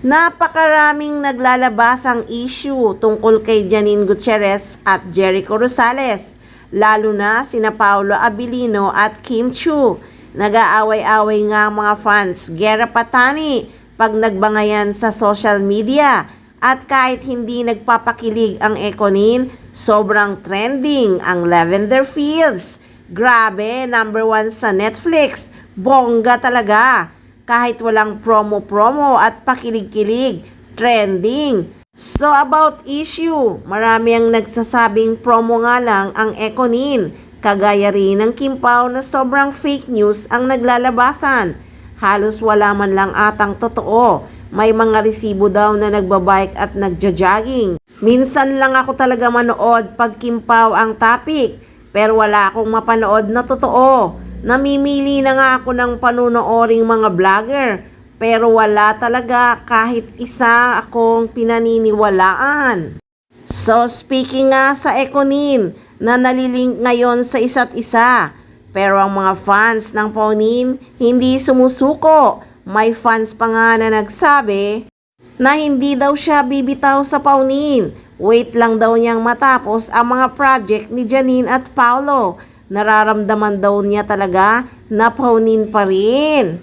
Napakaraming naglalabasang issue tungkol kay Janine Gutierrez at Jericho Rosales, lalo na sina Paolo Abilino at Kim Chiu. Nag-aaway-away nga ang mga fans, gera patani pag nagbangayan sa social media. At kahit hindi nagpapakilig ang Econin, sobrang trending ang Lavender Fields. Grabe, #1 sa Netflix. Bongga talaga. Kahit walang promo-promo at pakilig-kilig, trending. So about issue, marami ang nagsasabing promo nga lang ang Econin. Kagaya rin ng Kim Pao na sobrang fake news ang naglalabasan. Halos wala man lang atang totoo. May mga resibo daw na nagbabike at nagja-jogging. Minsan lang ako talaga manood pag Kim Pao ang topic, pero wala akong mapanood na totoo. Namimili na nga ako ng panunooring mga vlogger, pero wala talaga kahit isa akong pinaniniwalaan. So speaking nga sa Econin, na nalilink ngayon sa isa't isa, pero ang mga fans ng Paunin hindi sumusuko. May fans pa nga na nagsabi na hindi daw siya bibitaw sa Paunin. Wait lang daw niyang matapos ang mga project ni Janine at Paolo. Nararamdaman daw niya talaga na Paunin pa rin.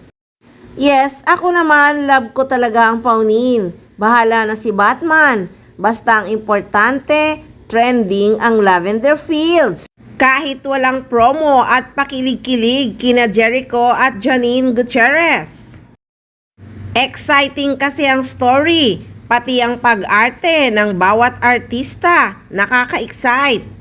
Yes, ako naman love ko talaga ang Paunin. Bahala na si Batman. Basta ang importante, trending ang Lavender Fields. Kahit walang promo at pakilig-kilig kina Jericho at Janine Gutierrez. Exciting kasi ang story, pati ang pag-arte ng bawat artista. Nakaka-excite.